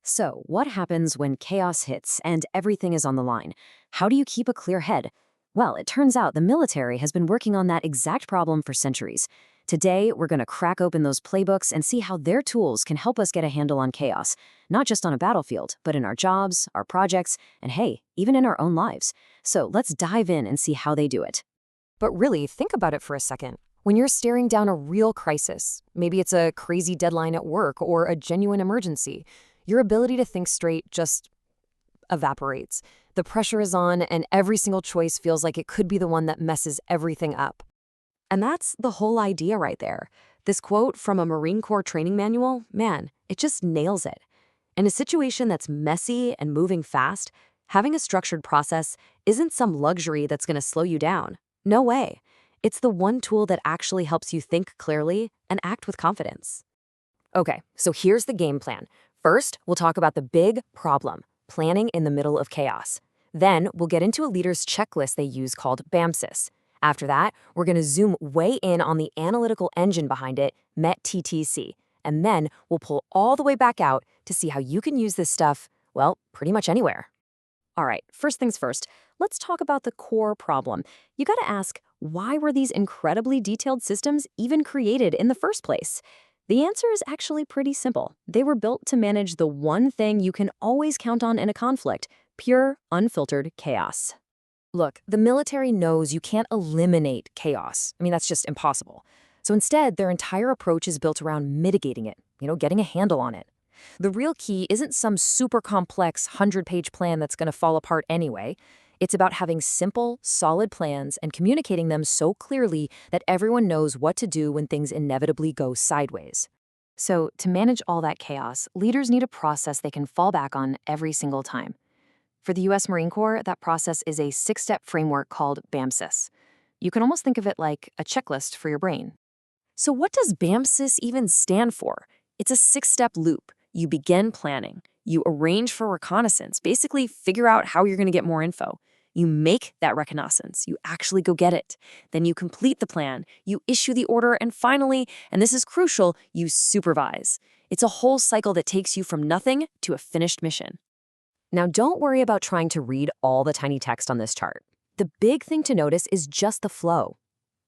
So, what happens when chaos hits and everything is on the line? How do you keep a clear head? Well, it turns out the military has been working on that exact problem for centuries. Today, we're going to crack open those playbooks and see how their tools can help us get a handle on chaos, not just on a battlefield, but in our jobs, our projects, and hey, even in our own lives. So, let's dive in and see how they do it. But really, think about it for a second. When you're staring down a real crisis, maybe it's a crazy deadline at work or a genuine emergency, your ability to think straight just evaporates. The pressure is on, and every single choice feels like it could be the one that messes everything up. And that's the whole idea right there. This quote from a Marine Corps training manual, man, it just nails it. In a situation that's messy and moving fast, having a structured process isn't some luxury that's going to slow you down. No way. It's the one tool that actually helps you think clearly and act with confidence. Okay, so here's the game plan. First, we'll talk about the big problem, planning in the middle of chaos. Then, we'll get into a leader's checklist they use called BAMSIS. After that, we're going to zoom way in on the analytical engine behind it, Mett-Tc. And then, we'll pull all the way back out to see how you can use this stuff, well, pretty much anywhere. All right, first things first, let's talk about the core problem. You got to ask, why were these incredibly detailed systems even created in the first place? The answer is actually pretty simple. They were built to manage the one thing you can always count on in a conflict: pure, unfiltered chaos. Look, the military knows you can't eliminate chaos. I mean, that's just impossible. So instead, their entire approach is built around mitigating it, getting a handle on it. The real key isn't some super complex 100-page plan that's going to fall apart anyway. It's about having simple, solid plans and communicating them so clearly that everyone knows what to do when things inevitably go sideways. So, to manage all that chaos, leaders need a process they can fall back on every single time. For the U.S. Marine Corps, that process is a 6-step framework called BAMSIS. You can almost think of it like a checklist for your brain. So what does BAMSIS even stand for? It's a 6-step loop. You begin planning. You arrange for reconnaissance, basically figure out how you're going to get more info. You make that reconnaissance. You actually go get it. Then you complete the plan. You issue the order. And finally, and this is crucial, you supervise. It's a whole cycle that takes you from nothing to a finished mission. Now, don't worry about trying to read all the tiny text on this chart. The big thing to notice is just the flow.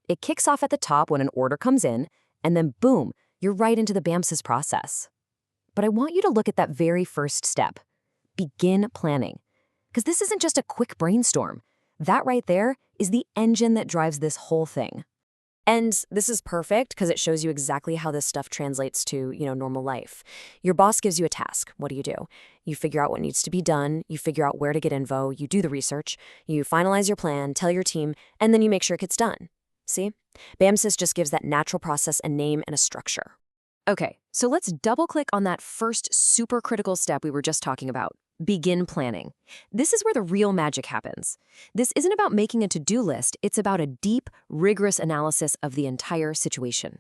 It kicks off at the top when an order comes in, and then boom, you're right into the BAMSIS process. But I want you to look at that very first step. Begin planning. Because this isn't just a quick brainstorm. That right there is the engine that drives this whole thing. And this is perfect because it shows you exactly how this stuff translates to, normal life. Your boss gives you a task. What do? You figure out what needs to be done, you figure out where to get info, you do the research, you finalize your plan, tell your team, and then you make sure it gets done. See? BAMSIS just gives that natural process a name and a structure. Okay, so let's double-click on that first super critical step we were just talking about. Begin planning. This is where the real magic happens. This isn't about making a to-do list, it's about a deep, rigorous analysis of the entire situation.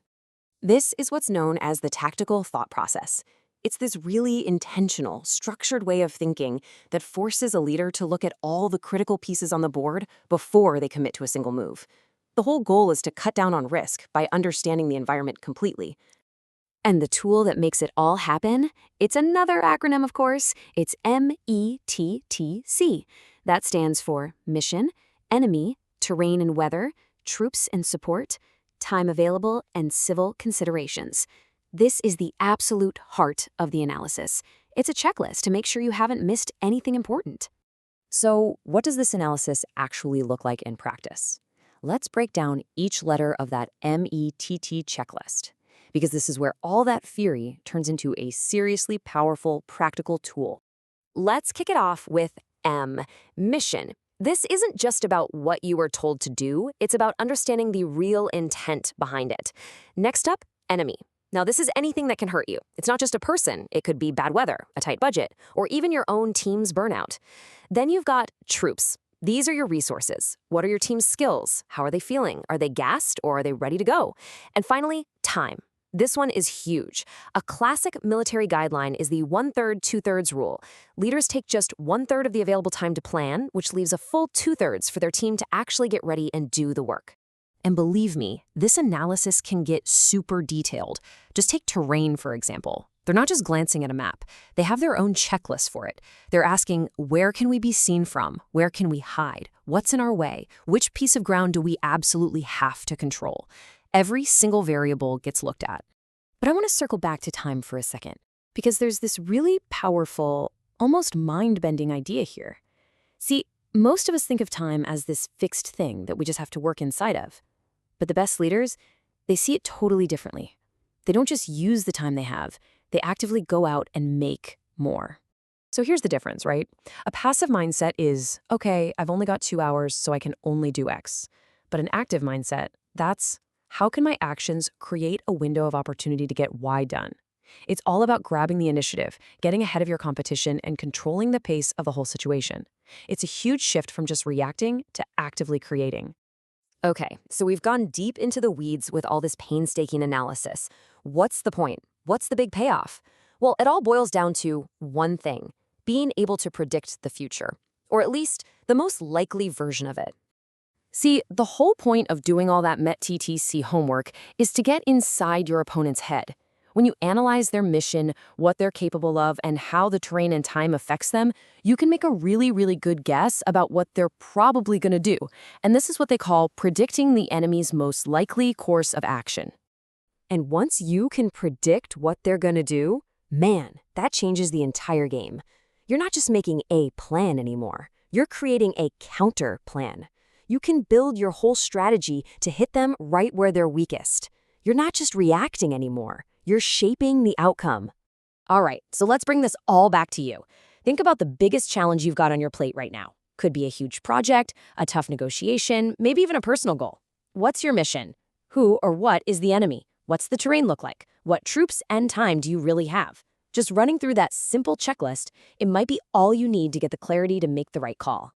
This is what's known as the tactical thought process. It's this really intentional, structured way of thinking that forces a leader to look at all the critical pieces on the board before they commit to a single move. The whole goal is to cut down on risk by understanding the environment completely. And the tool that makes it all happen, it's another acronym, of course. It's Mett-Tc. That stands for Mission, Enemy, Terrain and Weather, Troops and Support, Time Available, and Civil Considerations. This is the absolute heart of the analysis. It's a checklist to make sure you haven't missed anything important. So, what does this analysis actually look like in practice? Let's break down each letter of that Mett checklist, because this is where all that theory turns into a seriously powerful, practical tool. Let's kick it off with M, mission. This isn't just about what you were told to do, it's about understanding the real intent behind it. Next up, enemy. Now, this is anything that can hurt you. It's not just a person. It could be bad weather, a tight budget, or even your own team's burnout. Then you've got troops. These are your resources. What are your team's skills? How are they feeling? Are they gassed or are they ready to go? And finally, time. This one is huge. A classic military guideline is the 1/3, 2/3 rule. Leaders take just 1/3 of the available time to plan, which leaves a full 2/3 for their team to actually get ready and do the work. And believe me, this analysis can get super detailed. Just take terrain, for example. They're not just glancing at a map. They have their own checklist for it. They're asking, where can we be seen from? Where can we hide? What's in our way? Which piece of ground do we absolutely have to control? Every single variable gets looked at. But I want to circle back to time for a second, because there's this really powerful, almost mind-bending idea here. See, most of us think of time as this fixed thing that we just have to work inside of. But the best leaders, they see it totally differently. They don't just use the time they have. They actively go out and make more. So here's the difference, right? A passive mindset is, okay, I've only got 2 hours, so I can only do X. But an active mindset, that's, how can my actions create a window of opportunity to get Y done? It's all about grabbing the initiative, getting ahead of your competition, and controlling the pace of the whole situation. It's a huge shift from just reacting to actively creating. Okay, so we've gone deep into the weeds with all this painstaking analysis. What's the point? What's the big payoff? Well, it all boils down to one thing: being able to predict the future, or at least the most likely version of it. See, the whole point of doing all that Mett-Tc homework is to get inside your opponent's head. When you analyze their mission, what they're capable of, and how the terrain and time affects them, you can make a really, really good guess about what they're probably going to do. And this is what they call predicting the enemy's most likely course of action. And once you can predict what they're going to do, man, that changes the entire game. You're not just making a plan anymore. You're creating a counter plan. You can build your whole strategy to hit them right where they're weakest. You're not just reacting anymore. You're shaping the outcome. All right, so let's bring this all back to you. Think about the biggest challenge you've got on your plate right now. Could be a huge project, a tough negotiation, maybe even a personal goal. What's your mission? Who or what is the enemy? What's the terrain look like? What troops and time do you really have? Just running through that simple checklist, it might be all you need to get the clarity to make the right call.